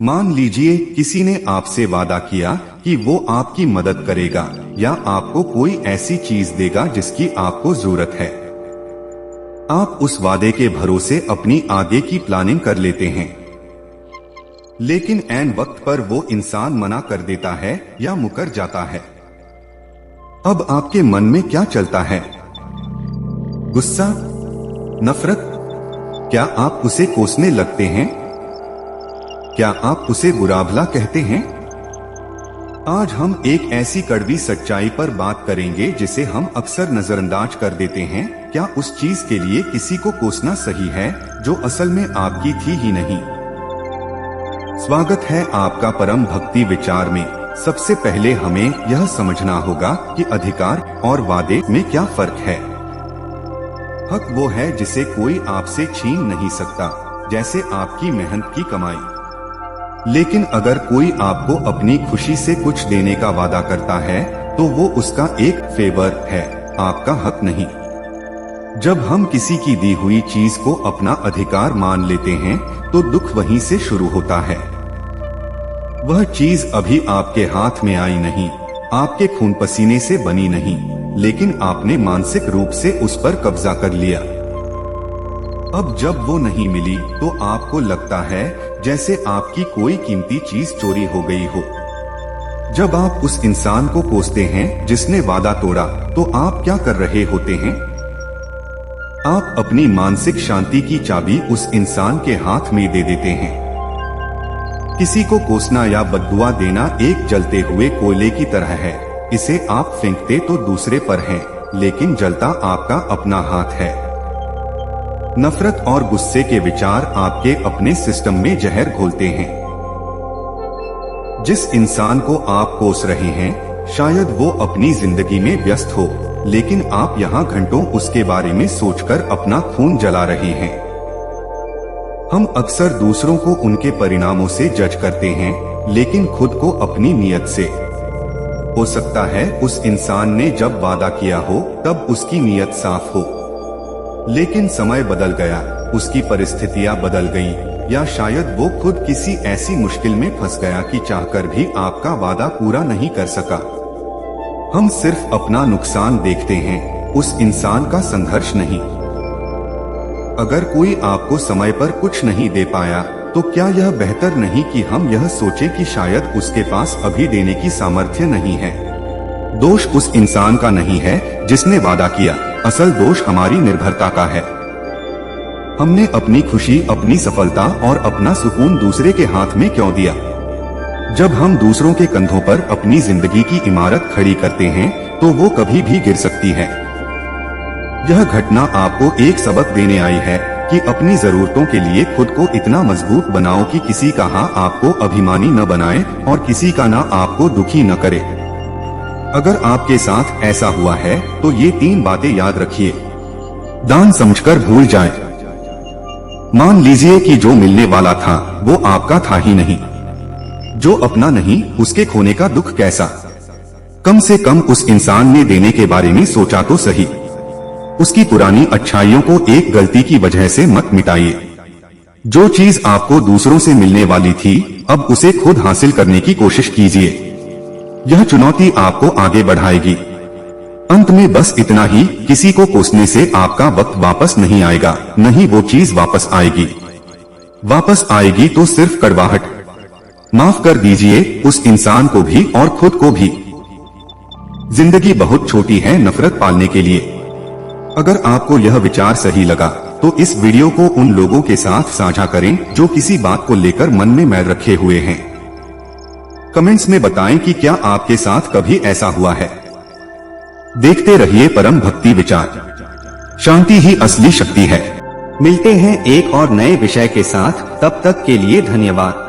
मान लीजिए किसी ने आपसे वादा किया कि वो आपकी मदद करेगा या आपको कोई ऐसी चीज देगा जिसकी आपको जरूरत है। आप उस वादे के भरोसे अपनी आगे की प्लानिंग कर लेते हैं, लेकिन ऐन वक्त पर वो इंसान मना कर देता है या मुकर जाता है। अब आपके मन में क्या चलता है? गुस्सा, नफरत? क्या आप उसे कोसने लगते हैं? क्या आप उसे बुरा भला कहते हैं? आज हम एक ऐसी कड़वी सच्चाई पर बात करेंगे जिसे हम अक्सर नजरअंदाज कर देते हैं। क्या उस चीज के लिए किसी को कोसना सही है जो असल में आपकी थी ही नहीं? स्वागत है आपका परम भक्ति विचार में। सबसे पहले हमें यह समझना होगा कि अधिकार और वादे में क्या फर्क है। हक वो है जिसे कोई आपसे छीन नहीं सकता, जैसे आपकी मेहनत की कमाई। लेकिन अगर कोई आपको अपनी खुशी से कुछ देने का वादा करता है तो वो उसका एक फेवर है, आपका हक नहीं। जब हम किसी की दी हुई चीज को अपना अधिकार मान लेते हैं तो दुख वहीं से शुरू होता है। वह चीज अभी आपके हाथ में आई नहीं, आपके खून पसीने से बनी नहीं, लेकिन आपने मानसिक रूप से उस पर कब्जा कर लिया। अब जब वो नहीं मिली तो आपको लगता है जैसे आपकी कोई कीमती चीज चोरी हो गई हो। जब आप उस इंसान को कोसते हैं जिसने वादा तोड़ा, तो आप क्या कर रहे होते हैं? आप अपनी मानसिक शांति की चाबी उस इंसान के हाथ में दे देते हैं। किसी को कोसना या बद्दुआ देना एक जलते हुए कोयले की तरह है। इसे आप फेंकते तो दूसरे पर है, लेकिन जलता आपका अपना हाथ है। नफरत और गुस्से के विचार आपके अपने सिस्टम में जहर घोलते हैं। जिस इंसान को आप कोस रहे हैं, शायद वो अपनी जिंदगी में व्यस्त हो, लेकिन आप यहाँ घंटों उसके बारे में सोचकर अपना खून जला रहे हैं। हम अक्सर दूसरों को उनके परिणामों से जज करते हैं, लेकिन खुद को अपनी नीयत से। हो सकता है उस इंसान ने जब वादा किया हो तब उसकी नीयत साफ हो, लेकिन समय बदल गया, उसकी परिस्थितियां बदल गईं, या शायद वो खुद किसी ऐसी मुश्किल में फंस गया कि चाहकर भी आपका वादा पूरा नहीं कर सका। हम सिर्फ अपना नुकसान देखते हैं, उस इंसान का संघर्ष नहीं। अगर कोई आपको समय पर कुछ नहीं दे पाया, तो क्या यह बेहतर नहीं कि हम यह सोचें कि शायद उसके पास अभी देने की सामर्थ्य नहीं है? दोष उस इंसान का नहीं है जिसने वादा किया, असल दोष हमारी निर्भरता का है। हमने अपनी खुशी, अपनी सफलता और अपना सुकून दूसरे के हाथ में क्यों दिया? जब हम दूसरों के कंधों पर अपनी जिंदगी की इमारत खड़ी करते हैं तो वो कभी भी गिर सकती है। यह घटना आपको एक सबक देने आई है कि अपनी जरूरतों के लिए खुद को इतना मजबूत बनाओ कि किसी का हाँ आपको अभिमानी न बनाए और किसी का ना आपको दुखी न करे। अगर आपके साथ ऐसा हुआ है तो ये 3 बातें याद रखिए। दान समझकर भूल जाएं। मान लीजिए कि जो मिलने वाला था वो आपका था ही नहीं। जो अपना नहीं, उसके खोने का दुख कैसा। कम से कम उस इंसान ने देने के बारे में सोचा तो सही। उसकी पुरानी अच्छाइयों को एक गलती की वजह से मत मिटाइए। जो चीज आपको दूसरों से मिलने वाली थी, अब उसे खुद हासिल करने की कोशिश कीजिए। यह चुनौती आपको आगे बढ़ाएगी। अंत में बस इतना ही, किसी को कोसने से आपका वक्त वापस नहीं आएगा, नहीं वो चीज वापस आएगी। वापस आएगी तो सिर्फ कड़वाहट। माफ कर दीजिए उस इंसान को भी और खुद को भी। जिंदगी बहुत छोटी है नफरत पालने के लिए। अगर आपको यह विचार सही लगा तो इस वीडियो को उन लोगों के साथ साझा करें जो किसी बात को लेकर मन में मैल रखे हुए हैं। कमेंट्स में बताएं कि क्या आपके साथ कभी ऐसा हुआ है। देखते रहिए परम भक्ति विचार। शांति ही असली शक्ति है। मिलते हैं एक और नए विषय के साथ, तब तक के लिए धन्यवाद।